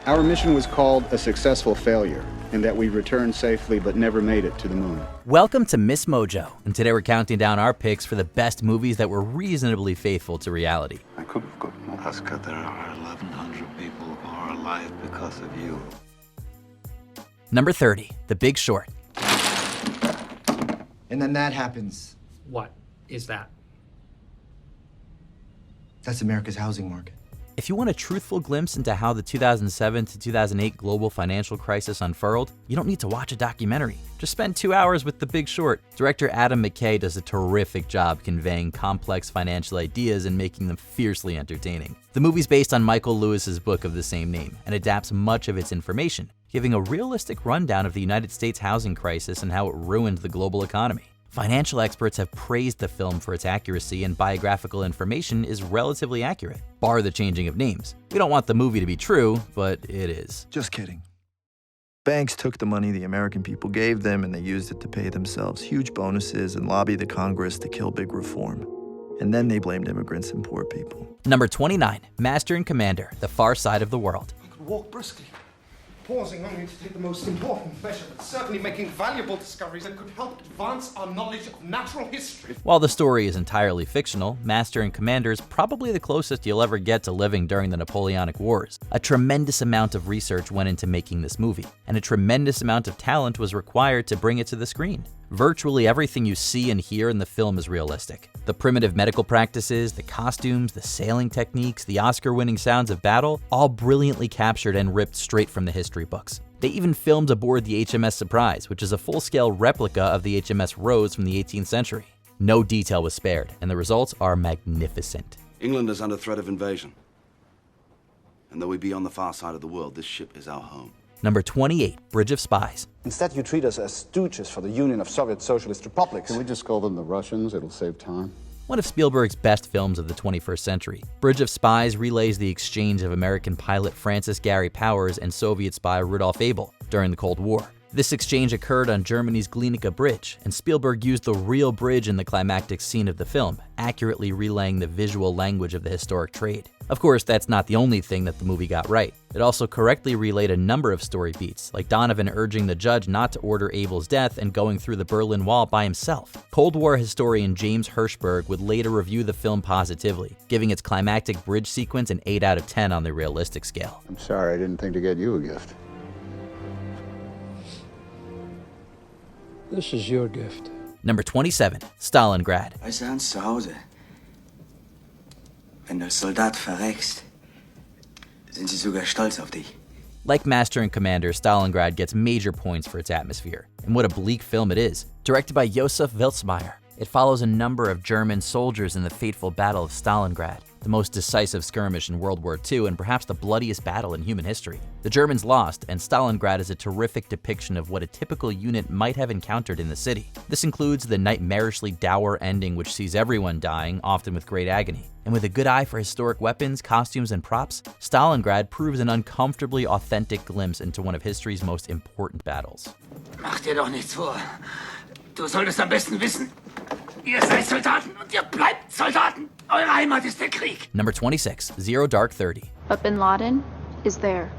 Our mission was called a successful failure, in that we returned safely but never made it to the moon. Welcome to MsMojo, and today we're counting down our picks for the best movies that were reasonably faithful to reality. I could have got more. Oscar, there are 1,100 people who are alive because of you. Number 30, The Big Short. And then that happens. What is that? That's America's housing market. If you want a truthful glimpse into how the 2007 to 2008 global financial crisis unfurled, you don't need to watch a documentary. Just spend 2 hours with The Big Short. Director Adam McKay does a terrific job conveying complex financial ideas and making them fiercely entertaining. The movie's based on Michael Lewis's book of the same name and adapts much of its information, giving a realistic rundown of the United States housing crisis and how it ruined the global economy. Financial experts have praised the film for its accuracy, and biographical information is relatively accurate, bar the changing of names. We don't want the movie to be true, but it is. Just kidding. Banks took the money the American people gave them and they used it to pay themselves huge bonuses and lobby the Congress to kill big reform. And then they blamed immigrants and poor people. Number 29, Master and Commander, The Far Side of the World. I could walk briskly, pausing only to take the most important measure, but certainly making valuable discoveries that could help advance our knowledge of natural history. While the story is entirely fictional, Master and Commander is probably the closest you'll ever get to living during the Napoleonic Wars. A tremendous amount of research went into making this movie, and a tremendous amount of talent was required to bring it to the screen. Virtually everything you see and hear in the film is realistic. The primitive medical practices, the costumes, the sailing techniques, the Oscar-winning sounds of battle, all brilliantly captured and ripped straight from the history books. They even filmed aboard the HMS Surprise, which is a full-scale replica of the HMS Rose from the 18th century. No detail was spared, and the results are magnificent. England is under threat of invasion. And though we be on the far side of the world, this ship is our home. Number 28, Bridge of Spies. Instead, you treat us as stooges for the Union of Soviet Socialist Republics. Can we just call them the Russians? It'll save time. One of Spielberg's best films of the 21st century, Bridge of Spies relays the exchange of American pilot Francis Gary Powers and Soviet spy Rudolf Abel during the Cold War. This exchange occurred on Germany's Glienicke Bridge, and Spielberg used the real bridge in the climactic scene of the film, accurately relaying the visual language of the historic trade. Of course, that's not the only thing that the movie got right. It also correctly relayed a number of story beats, like Donovan urging the judge not to order Abel's death and going through the Berlin Wall by himself. Cold War historian James Hirschberg would later review the film positively, giving its climactic bridge sequence an 8 out of 10 on the realistic scale. I'm sorry, I didn't think to get you a gift. This is your gift. Number 27, Stalingrad. Weißt du, Hans, zu Hause, wenn du als Soldat verreckst, sind sie sogar stolz auf dich. Like Master and Commander, Stalingrad gets major points for its atmosphere. And what a bleak film it is. Directed by Josef Welzmeier, it follows a number of German soldiers in the fateful Battle of Stalingrad, the most decisive skirmish in World War II and perhaps the bloodiest battle in human history. The Germans lost, and Stalingrad is a terrific depiction of what a typical unit might have encountered in the city. This includes the nightmarishly dour ending which sees everyone dying, often with great agony. And with a good eye for historic weapons, costumes, and props, Stalingrad proves an uncomfortably authentic glimpse into one of history's most important battles. Mach dir doch nichts vor. Du solltest am besten wissen, ihr seid Soldaten und ihr bleibt Soldaten. Eure Heimat ist der Krieg. Number 26, Zero Dark 30. But Bin Laden is there.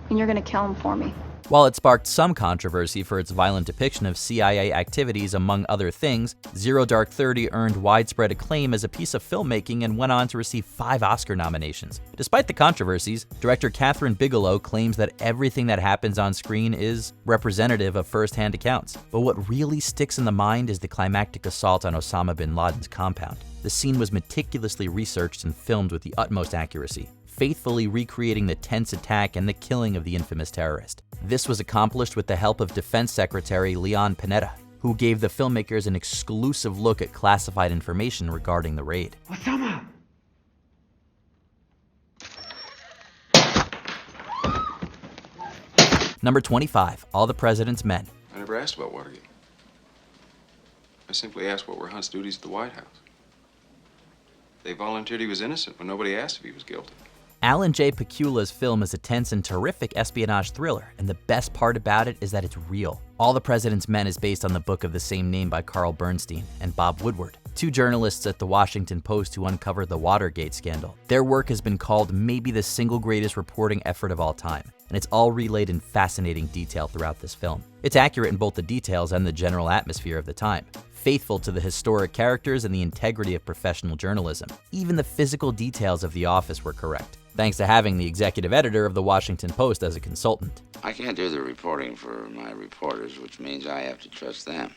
And you're gonna kill him for me. While it sparked some controversy for its violent depiction of CIA activities among other things, Zero Dark 30 earned widespread acclaim as a piece of filmmaking and went on to receive 5 Oscar nominations. Despite the controversies, director Catherine Bigelow claims that everything that happens on screen is representative of first-hand accounts. But what really sticks in the mind is the climactic assault on Osama bin Laden's compound. The scene was meticulously researched and filmed with the utmost accuracy, faithfully recreating the tense attack and the killing of the infamous terrorist. This was accomplished with the help of Defense Secretary Leon Panetta, who gave the filmmakers an exclusive look at classified information regarding the raid. Osama! Number 25, All the President's Men. I never asked about Watergate. I simply asked what were Hunt's duties at the White House. They volunteered he was innocent when nobody asked if he was guilty. Alan J. Pakula's film is a tense and terrific espionage thriller, and the best part about it is that it's real. All the President's Men is based on the book of the same name by Carl Bernstein and Bob Woodward, two journalists at the Washington Post who uncovered the Watergate scandal. Their work has been called maybe the single greatest reporting effort of all time, and it's all relayed in fascinating detail throughout this film. It's accurate in both the details and the general atmosphere of the time, faithful to the historic characters and the integrity of professional journalism. Even the physical details of the office were correct, thanks to having the executive editor of the Washington Post as a consultant. I can't do the reporting for my reporters, which means I have to trust them.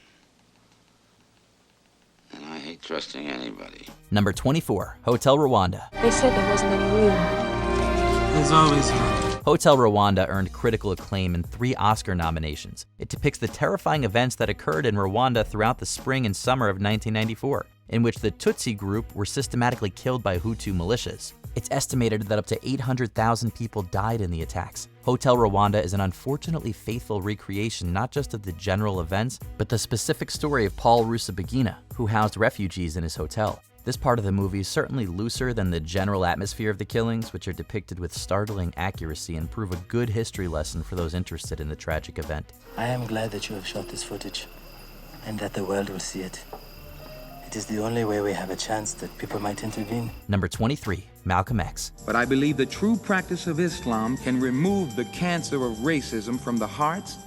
And I hate trusting anybody. Number 24, Hotel Rwanda. They said there wasn't any room. There's always room. Hotel Rwanda earned critical acclaim and 3 Oscar nominations. It depicts the terrifying events that occurred in Rwanda throughout the spring and summer of 1994, in which the Tutsi group were systematically killed by Hutu militias. It's estimated that up to 800,000 people died in the attacks. Hotel Rwanda is an unfortunately faithful recreation not just of the general events, but the specific story of Paul Rusesabagina, who housed refugees in his hotel. This part of the movie is certainly looser than the general atmosphere of the killings, which are depicted with startling accuracy and prove a good history lesson for those interested in the tragic event. I am glad that you have shot this footage, and that the world will see it. It is the only way we have a chance that people might intervene. Number 23, Malcolm X. But I believe the true practice of Islam can remove the cancer of racism from the hearts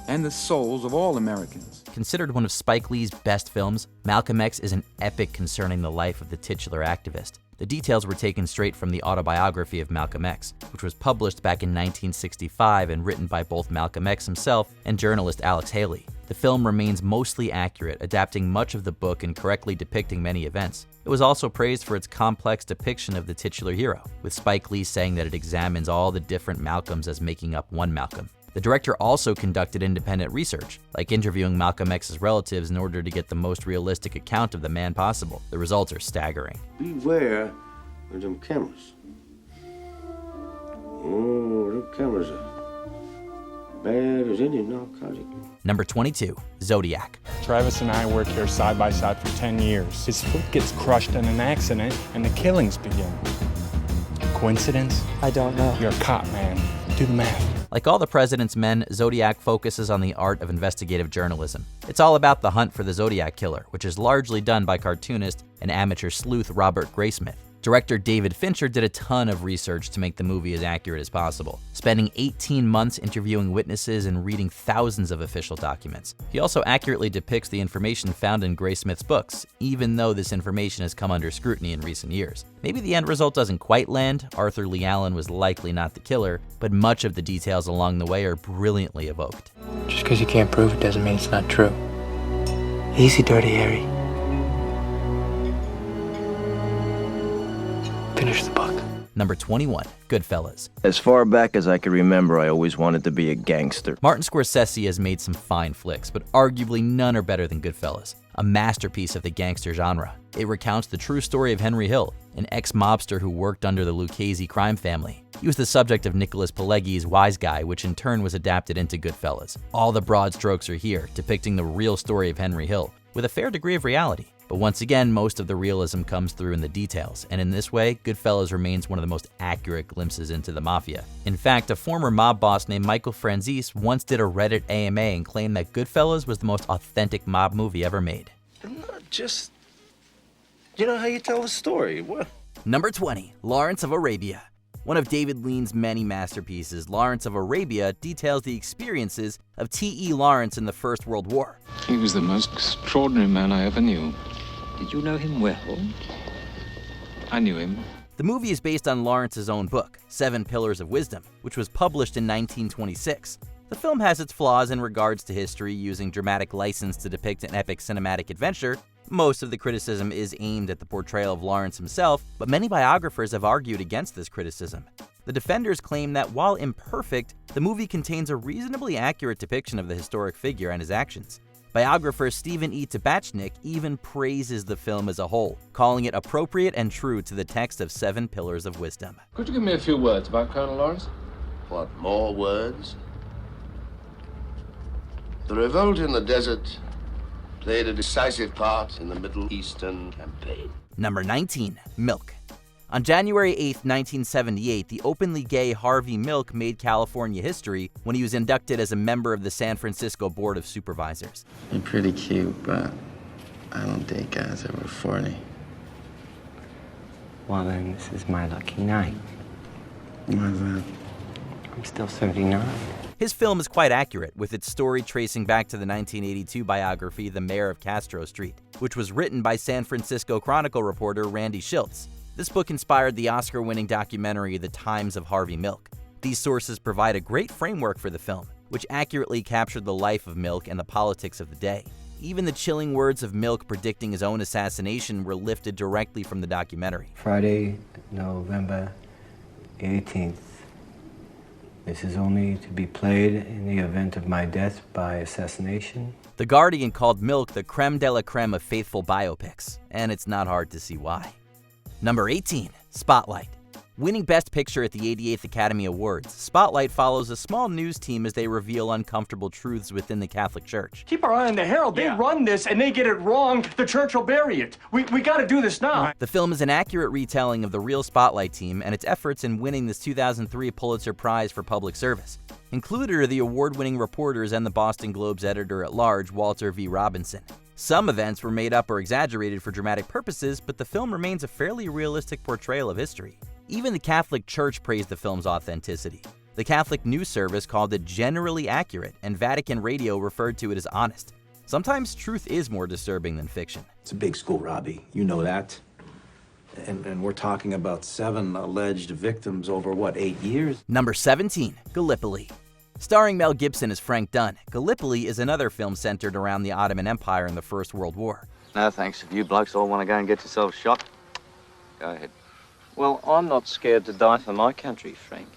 and the souls of all Americans. Considered one of Spike Lee's best films, Malcolm X is an epic concerning the life of the titular activist. The details were taken straight from the autobiography of Malcolm X, which was published back in 1965 and written by both Malcolm X himself and journalist Alex Haley. The film remains mostly accurate, adapting much of the book and correctly depicting many events. It was also praised for its complex depiction of the titular hero, with Spike Lee saying that it examines all the different Malcolms as making up one Malcolm. The director also conducted independent research, like interviewing Malcolm X's relatives in order to get the most realistic account of the man possible. The results are staggering. Beware of them cameras. Oh, them cameras are bad as any narcotic. Number 22, Zodiac. Travis and I worked here side by side for 10 years. His foot gets crushed in an accident and the killings begin. Coincidence? I don't know. You're a cop, man. Do the math. Like all the President's Men, Zodiac focuses on the art of investigative journalism. It's all about the hunt for the Zodiac killer, which is largely done by cartoonist and amateur sleuth Robert Graysmith. Director David Fincher did a ton of research to make the movie as accurate as possible, spending 18 months interviewing witnesses and reading thousands of official documents. He also accurately depicts the information found in Graysmith's books, even though this information has come under scrutiny in recent years. Maybe the end result doesn't quite land, Arthur Lee Allen was likely not the killer, but much of the details along the way are brilliantly evoked. Just because you can't prove it doesn't mean it's not true. Easy, Dirty Harry. Finish the book. Number 21, Goodfellas. As far back as I can remember, I always wanted to be a gangster. Martin Scorsese has made some fine flicks, but arguably none are better than Goodfellas, a masterpiece of the gangster genre. It recounts the true story of Henry Hill, an ex-mobster who worked under the Lucchese crime family. He was the subject of Nicholas Pileggi's Wise Guy, which in turn was adapted into Goodfellas. All the broad strokes are here, depicting the real story of Henry Hill, with a fair degree of reality. But once again, most of the realism comes through in the details, and in this way, Goodfellas remains one of the most accurate glimpses into the Mafia. In fact, a former mob boss named Michael Franzese once did a Reddit AMA and claimed that Goodfellas was the most authentic mob movie ever made. Not just, you know how you tell a story. What? Number 20, Lawrence of Arabia. One of David Lean's many masterpieces, Lawrence of Arabia details the experiences of T.E. Lawrence in the First World War. He was the most extraordinary man I ever knew. Did you know him well? I knew him. The movie is based on Lawrence's own book, 7 Pillars of Wisdom, which was published in 1926. The film has its flaws in regards to history, using dramatic license to depict an epic cinematic adventure. Most of the criticism is aimed at the portrayal of Lawrence himself, but many biographers have argued against this criticism. The defenders claim that while imperfect, the movie contains a reasonably accurate depiction of the historic figure and his actions. Biographer Stephen E. Tabachnik even praises the film as a whole, calling it appropriate and true to the text of 7 Pillars of Wisdom. Could you give me a few words about Colonel Lawrence? What, more words? The revolt in the desert played a decisive part in the Middle Eastern campaign. Number 19, Milk. On January 8, 1978, the openly gay Harvey Milk made California history when he was inducted as a member of the San Francisco Board of Supervisors. You're pretty cute, but I don't date guys over 40. Well, then this is my lucky night. Why's that? I'm still 39. His film is quite accurate, with its story tracing back to the 1982 biography The Mayor of Castro Street, which was written by San Francisco Chronicle reporter Randy Schiltz. This book inspired the Oscar-winning documentary The Times of Harvey Milk. These sources provide a great framework for the film, which accurately captured the life of Milk and the politics of the day. Even the chilling words of Milk predicting his own assassination were lifted directly from the documentary. Friday, November 18th. This is only to be played in the event of my death by assassination. The Guardian called Milk the creme de la creme of faithful biopics, and it's not hard to see why. Number 18, Spotlight. Winning Best Picture at the 88th Academy Awards, Spotlight follows a small news team as they reveal uncomfortable truths within the Catholic Church. Keep our eye on the Herald. They run this, and they get it wrong. The church will bury it. We got to do this now. The film is an accurate retelling of the real Spotlight team and its efforts in winning this 2003 Pulitzer Prize for Public Service. Included are the award-winning reporters and the Boston Globe's editor-at-large, Walter V. Robinson. Some events were made up or exaggerated for dramatic purposes, but the film remains a fairly realistic portrayal of history. Even the Catholic Church praised the film's authenticity. The Catholic News Service called it generally accurate, and Vatican Radio referred to it as honest. Sometimes truth is more disturbing than fiction. It's a big school, Robbie. You know that. And we're talking about 7 alleged victims over, what, 8 years? Number 17, Gallipoli. Starring Mel Gibson as Frank Dunn, Gallipoli is another film centered around the Ottoman Empire in the First World War. No, thanks. If you blokes all want to go and get yourselves shot, go ahead. Well, I'm not scared to die for my country, Frank.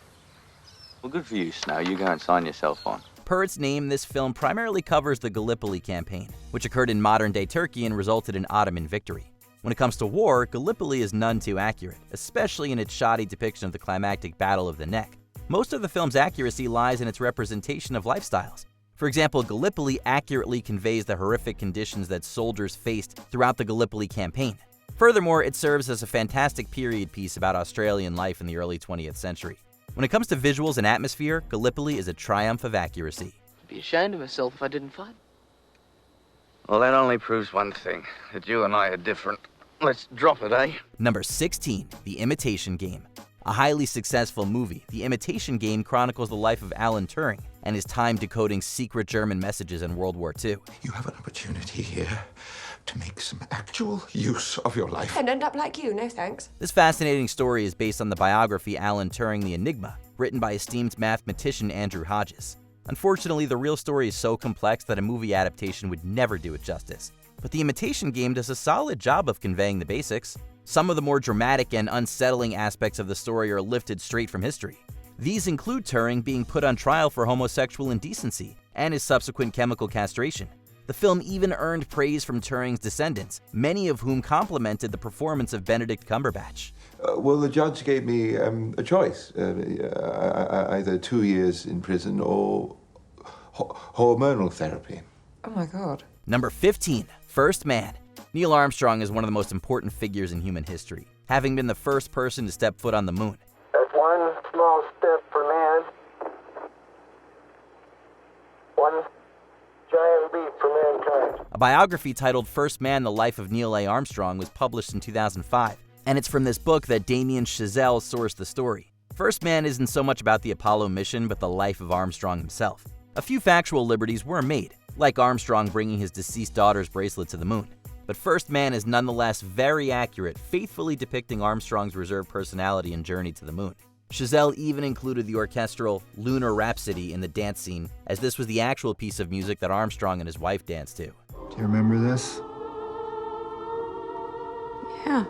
Well, good for you, Snow. You go and sign yourself on. Per its name, this film primarily covers the Gallipoli campaign, which occurred in modern-day Turkey and resulted in Ottoman victory. When it comes to war, Gallipoli is none too accurate, especially in its shoddy depiction of the climactic Battle of the Neck. Most of the film's accuracy lies in its representation of lifestyles. For example, Gallipoli accurately conveys the horrific conditions that soldiers faced throughout the Gallipoli campaign. Furthermore, it serves as a fantastic period piece about Australian life in the early 20th century. When it comes to visuals and atmosphere, Gallipoli is a triumph of accuracy. I'd be ashamed of myself if I didn't fight. Well, that only proves one thing, that you and I are different. Let's drop it, eh? Number 16, The Imitation Game. A highly successful movie, The Imitation Game chronicles the life of Alan Turing and his time decoding secret German messages in World War II. You have an opportunity here to make some actual use of your life. And end up like you, no thanks. This fascinating story is based on the biography Alan Turing the Enigma, written by esteemed mathematician Andrew Hodges. Unfortunately, the real story is so complex that a movie adaptation would never do it justice. But The Imitation Game does a solid job of conveying the basics. Some of the more dramatic and unsettling aspects of the story are lifted straight from history. These include Turing being put on trial for homosexual indecency and his subsequent chemical castration. The film even earned praise from Turing's descendants, many of whom complimented the performance of Benedict Cumberbatch. Well, the judge gave me a choice, either 2 years in prison or hormonal therapy. Oh my God. Number 15, First Man. Neil Armstrong is one of the most important figures in human history, having been the first person to step foot on the moon. That's one small step for man, one giant leap for mankind. A biography titled First Man, The Life of Neil A. Armstrong was published in 2005, and it's from this book that Damien Chazelle sourced the story. First Man isn't so much about the Apollo mission, but the life of Armstrong himself. A few factual liberties were made, like Armstrong bringing his deceased daughter's bracelet to the moon. But First Man is nonetheless very accurate, faithfully depicting Armstrong's reserved personality and journey to the moon. Chazelle even included the orchestral Lunar Rhapsody in the dance scene, as this was the actual piece of music that Armstrong and his wife danced to. Do you remember this? Yeah.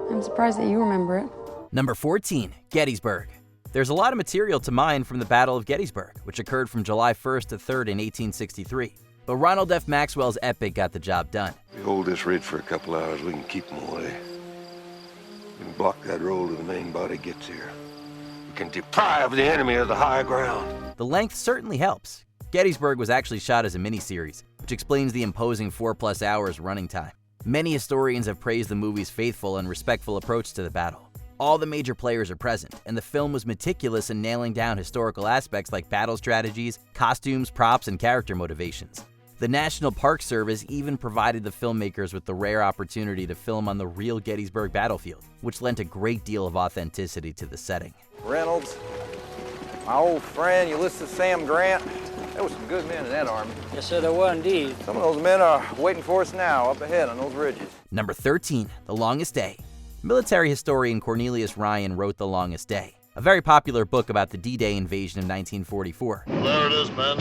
I'm surprised that you remember it. Number 14, Gettysburg. There's a lot of material to mine from the Battle of Gettysburg, which occurred from July 1st to 3rd in 1863. But Ronald F. Maxwell's epic got the job done. We hold this ridge for a couple hours, we can keep them away. We can block that road till the main body gets here. We can deprive the enemy of the high ground. The length certainly helps. Gettysburg was actually shot as a miniseries, which explains the imposing 4+ hours running time. Many historians have praised the movie's faithful and respectful approach to the battle. All the major players are present, and the film was meticulous in nailing down historical aspects like battle strategies, costumes, props, and character motivations. The National Park Service even provided the filmmakers with the rare opportunity to film on the real Gettysburg battlefield, which lent a great deal of authenticity to the setting. Reynolds, my old friend Ulysses Sam Grant. There were some good men in that army. Yes, sir, there were indeed. Some of those men are waiting for us now up ahead on those ridges. Number 13, The Longest Day. Military historian Cornelius Ryan wrote The Longest Day, a very popular book about the D-Day invasion of 1944. There it is, men.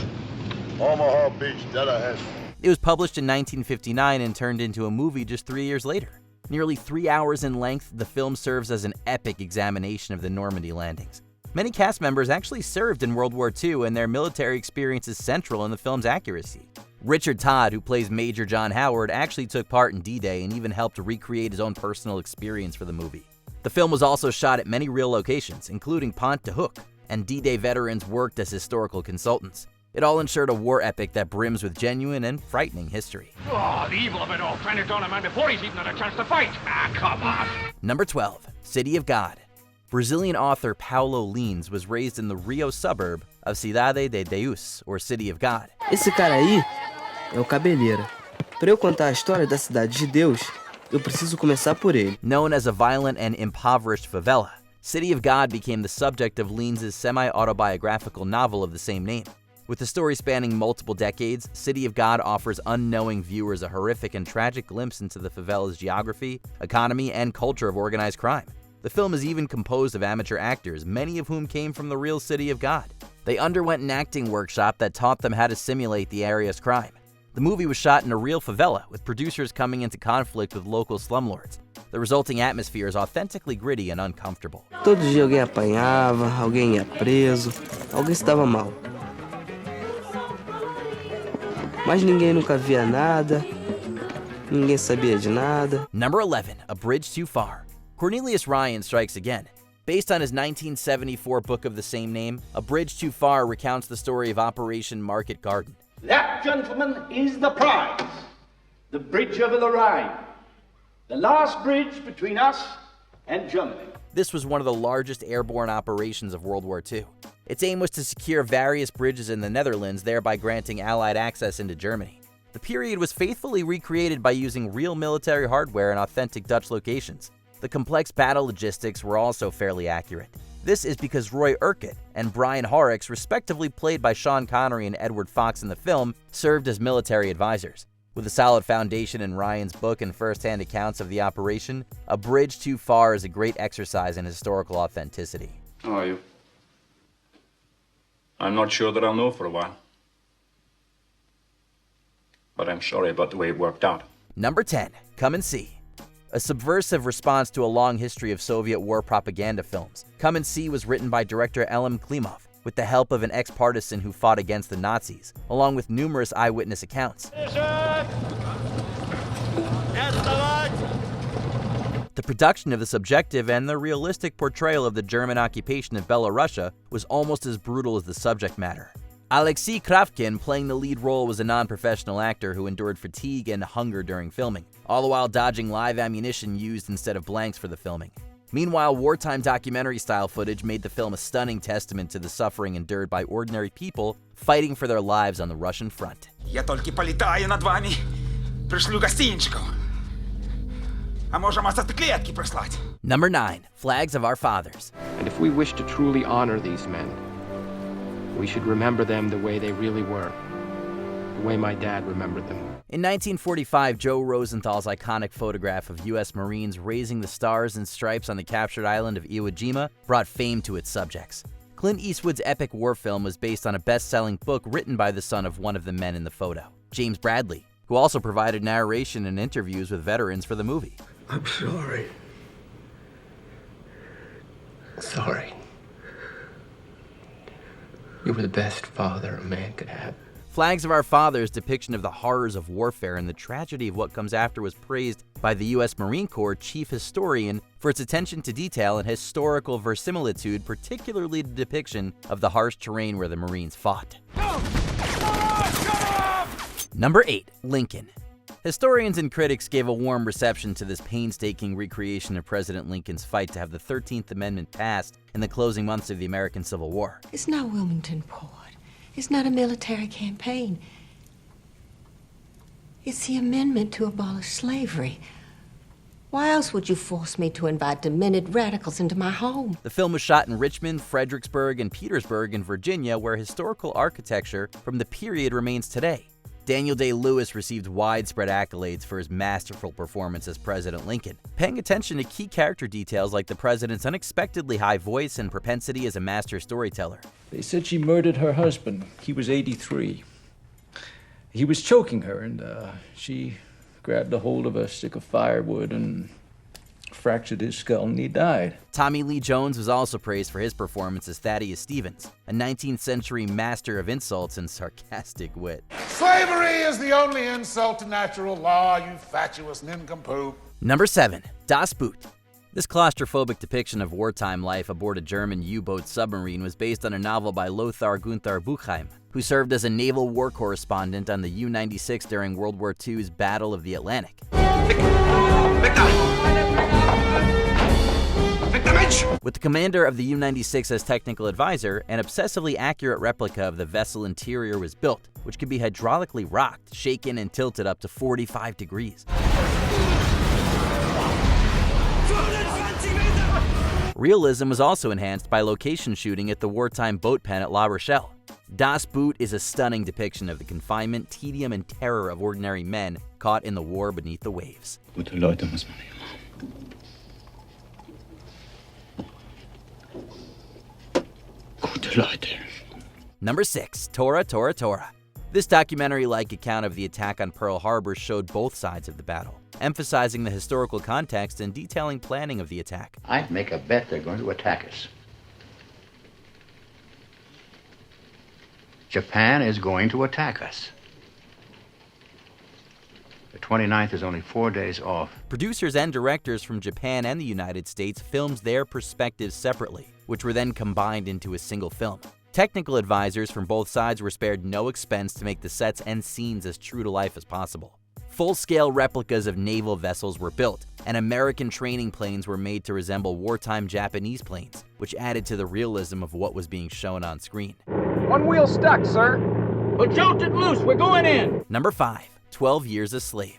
Omaha Beach, dead ahead. It was published in 1959 and turned into a movie just 3 years later. Nearly 3 hours in length, the film serves as an epic examination of the Normandy landings. Many cast members actually served in World War II, and their military experience is central in the film's accuracy. Richard Todd, who plays Major John Howard, actually took part in D-Day and even helped recreate his own personal experience for the movie. The film was also shot at many real locations, including Pont de Hook, and D-Day veterans worked as historical consultants. It all ensured a war epic that brims with genuine and frightening history. Oh, the evil of it all, trying to down a man before he's even had a chance to fight. Ah, come on. Number 12, City of God. Brazilian author Paulo Lins was raised in the Rio suburb of Cidade de Deus, or City of God. Esse cara aí é o Cabeleira. Para eu contar a história da Cidade de Deus, eu preciso começar por ele. Known as a violent and impoverished favela, City of God became the subject of Lins' semi-autobiographical novel of the same name. With the story spanning multiple decades, City of God offers unknowing viewers a horrific and tragic glimpse into the favela's geography, economy, and culture of organized crime. The film is even composed of amateur actors, many of whom came from the real City of God. They underwent an acting workshop that taught them how to simulate the area's crime. The movie was shot in a real favela, with producers coming into conflict with local slumlords. The resulting atmosphere is authentically gritty and uncomfortable. Todo dia alguém apanhava, alguém ia preso, alguém se dava mal. Mas ninguém nunca via nada, ninguém sabia de nada. Number 11, A Bridge Too Far. Cornelius Ryan strikes again. Based on his 1974 book of the same name, A Bridge Too Far recounts the story of Operation Market Garden. That, gentlemen, is the prize. The bridge over the Rhine. The last bridge between us and Germany. This was one of the largest airborne operations of World War II. Its aim was to secure various bridges in the Netherlands, thereby granting Allied access into Germany. The period was faithfully recreated by using real military hardware and authentic Dutch locations. The complex battle logistics were also fairly accurate. This is because Roy Urquhart and Brian Horrocks, respectively played by Sean Connery and Edward Fox in the film, served as military advisors. With a solid foundation in Ryan's book and first-hand accounts of the operation, A Bridge Too Far is a great exercise in historical authenticity. How are you? I'm not sure that I'll know for a while. But I'm sorry about the way it worked out. Number 10, Come and See. A subversive response to a long history of Soviet war propaganda films, Come and See was written by director Elem Klimov with the help of an ex-partisan who fought against the Nazis, along with numerous eyewitness accounts. The production of the subjective and the realistic portrayal of the German occupation of Belarusia was almost as brutal as the subject matter. Alexei Kravkin, playing the lead role, was a non-professional actor who endured fatigue and hunger during filming, all the while dodging live ammunition used instead of blanks for the filming. Meanwhile, wartime documentary-style footage made the film a stunning testament to the suffering endured by ordinary people fighting for their lives on the Russian front. Я только полетаю над вами, пришлю гостинчиков. А можем клетки прислать. Number 9, Flags of Our Fathers. And if we wish to truly honor these men, we should remember them the way they really were, the way my dad remembered them. In 1945, Joe Rosenthal's iconic photograph of U.S. Marines raising the stars and stripes on the captured island of Iwo Jima brought fame to its subjects. Clint Eastwood's epic war film was based on a best-selling book written by the son of one of the men in the photo, James Bradley, who also provided narration and interviews with veterans for the movie. I'm sorry. Sorry. You were the best father a man could have. Flags of Our Fathers' depiction of the horrors of warfare and the tragedy of what comes after was praised by the U.S. Marine Corps chief historian for its attention to detail and historical verisimilitude, particularly the depiction of the harsh terrain where the Marines fought. Number 8, Lincoln. Historians and critics gave a warm reception to this painstaking recreation of President Lincoln's fight to have the 13th Amendment passed in the closing months of the American Civil War. It's not Wilmington Port. It's not a military campaign. It's the amendment to abolish slavery. Why else would you force me to invite demented radicals into my home? The film was shot in Richmond, Fredericksburg, and Petersburg in Virginia, where historical architecture from the period remains today. Daniel Day-Lewis received widespread accolades for his masterful performance as President Lincoln, paying attention to key character details like the president's unexpectedly high voice and propensity as a master storyteller. They said she murdered her husband. He was 83. He was choking her, and she grabbed a hold of a stick of firewood and fractured his skull, and he died. Tommy Lee Jones was also praised for his performance as Thaddeus Stevens, a 19th century master of insults and sarcastic wit. Slavery is the only insult to natural law, you fatuous nincompoop. Number 7. Das Boot. This claustrophobic depiction of wartime life aboard a German U-boat submarine was based on a novel by Lothar Gunther Buchheim, who served as a naval war correspondent on the U-96 during World War II's Battle of the Atlantic. With the commander of the U-96 as technical advisor, an obsessively accurate replica of the vessel interior was built, which could be hydraulically rocked, shaken, and tilted up to 45 degrees. Realism was also enhanced by location shooting at the wartime boat pen at La Rochelle. Das Boot is a stunning depiction of the confinement, tedium, and terror of ordinary men caught in the war beneath the waves. Gute Leute muss man immer. Gute Leute. Number 6. Tora, Tora, Tora. This documentary-like account of the attack on Pearl Harbor showed both sides of the battle, emphasizing the historical context and detailing planning of the attack. I'd make a bet they're going to attack us. Japan is going to attack us. The 29th is only 4 days off. Producers and directors from Japan and the United States filmed their perspectives separately, which were then combined into a single film. Technical advisors from both sides were spared no expense to make the sets and scenes as true to life as possible. Full-scale replicas of naval vessels were built, and American training planes were made to resemble wartime Japanese planes, which added to the realism of what was being shown on screen. One wheel stuck, sir. Well, jolt it loose. We're going in. Number 5. 12 Years a Slave.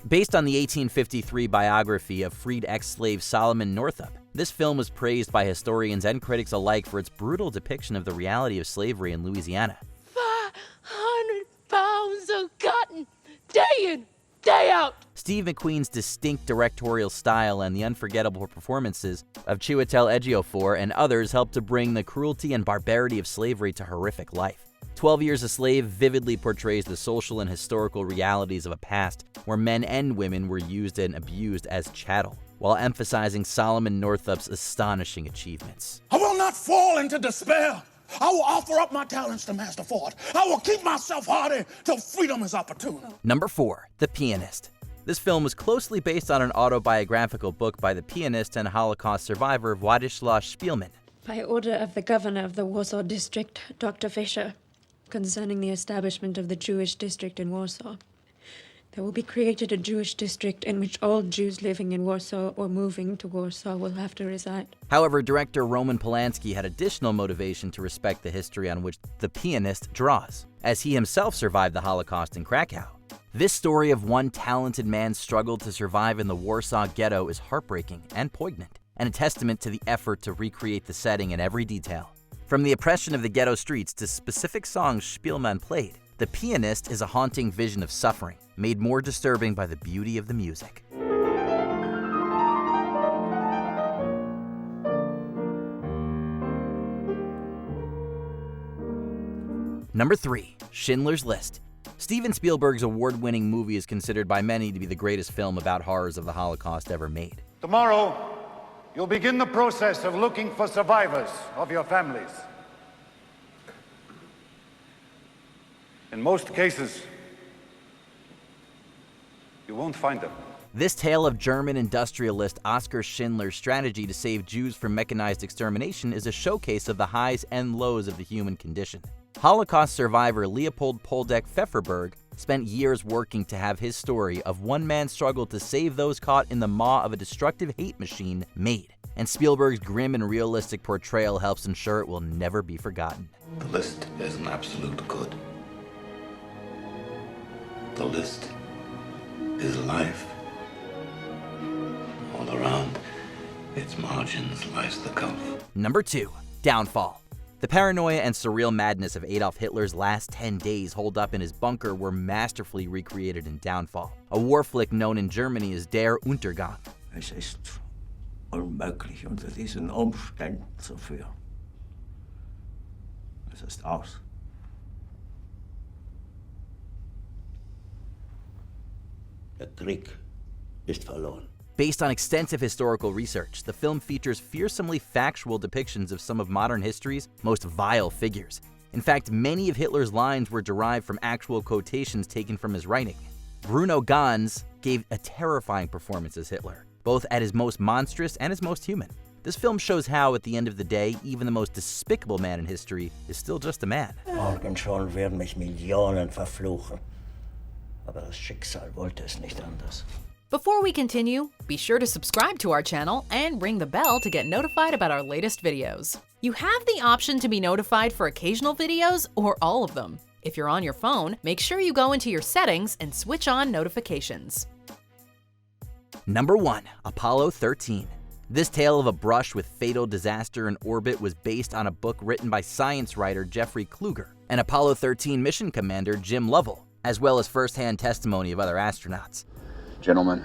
Based on the 1853 biography of freed ex-slave Solomon Northup, this film was praised by historians and critics alike for its brutal depiction of the reality of slavery in Louisiana. 500 pounds of cotton, day in, day out. Steve McQueen's distinct directorial style and the unforgettable performances of Chiwetel Ejiofor and others helped to bring the cruelty and barbarity of slavery to horrific life. 12 Years a Slave vividly portrays the social and historical realities of a past where men and women were used and abused as chattel, while emphasizing Solomon Northup's astonishing achievements. I will not fall into despair. I will offer up my talents to Master Ford. I will keep myself hardy till freedom is opportune. Number 4. The Pianist. This film was closely based on an autobiographical book by the pianist and Holocaust survivor Władysław Szpilman. By order of the governor of the Warsaw District, Dr. Fischer, concerning the establishment of the Jewish district in Warsaw. There will be created a Jewish district in which all Jews living in Warsaw or moving to Warsaw will have to reside. However, director Roman Polanski had additional motivation to respect the history on which The Pianist draws, as he himself survived the Holocaust in Krakow. This story of one talented man's struggle to survive in the Warsaw Ghetto is heartbreaking and poignant, and a testament to the effort to recreate the setting in every detail. From the oppression of the ghetto streets to specific songs Szpilman played, The Pianist is a haunting vision of suffering, made more disturbing by the beauty of the music. Number 3. Schindler's List. Steven Spielberg's award-winning movie is considered by many to be the greatest film about horrors of the Holocaust ever made. Tomorrow, you'll begin the process of looking for survivors of your families. In most cases, you won't find them. This tale of German industrialist Oskar Schindler's strategy to save Jews from mechanized extermination is a showcase of the highs and lows of the human condition. Holocaust survivor Leopold Poldek Pfefferberg spent years working to have his story of one man's struggle to save those caught in the maw of a destructive hate machine made, and Spielberg's grim and realistic portrayal helps ensure it will never be forgotten. The list is an absolute good. The list is life. All around its margins lies the gulf. Number 2. Downfall. The paranoia and surreal madness of Adolf Hitler's last 10 days holed up in his bunker were masterfully recreated in Downfall, a war flick known in Germany as Der Untergang. Es ist unmöglich, unter diesen Umständen zu führen. Es ist aus. Der Krieg ist verloren. Based on extensive historical research, the film features fearsomely factual depictions of some of modern history's most vile figures. In fact, many of Hitler's lines were derived from actual quotations taken from his writing. Bruno Ganz gave a terrifying performance as Hitler, both at his most monstrous and his most human. This film shows how, at the end of the day, even the most despicable man in history is still just a man. Morgen schon werden mich Millionen verfluchen. Aber das Schicksal wollte es nicht anders. Before we continue, be sure to subscribe to our channel and ring the bell to get notified about our latest videos. You have the option to be notified for occasional videos or all of them. If you're on your phone, make sure you go into your settings and switch on notifications. Number 1. Apollo 13. This tale of a brush with fatal disaster in orbit was based on a book written by science writer Jeffrey Kluger and Apollo 13 mission commander Jim Lovell, as well as first-hand testimony of other astronauts. Gentlemen,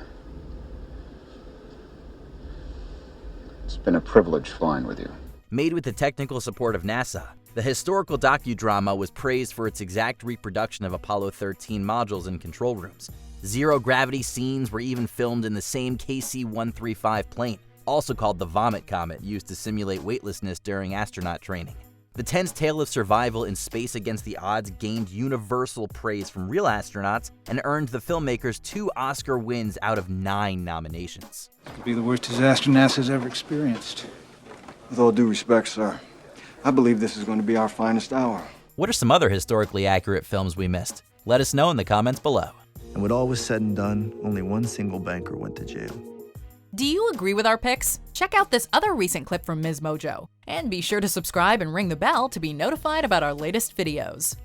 it's been a privilege flying with you. Made with the technical support of NASA, the historical docudrama was praised for its exact reproduction of Apollo 13 modules in control rooms. Zero-gravity scenes were even filmed in the same KC-135 plane, also called the Vomit Comet, used to simulate weightlessness during astronaut training. The tense tale of survival in space against the odds gained universal praise from real astronauts and earned the filmmakers 2 Oscar wins out of 9 nominations. This could be the worst disaster NASA's ever experienced. With all due respect, sir, I believe this is going to be our finest hour. What are some other historically accurate films we missed? Let us know in the comments below. And when all was said and done, only one single banker went to jail. Do you agree with our picks? Check out this other recent clip from MsMojo. And be sure to subscribe and ring the bell to be notified about our latest videos.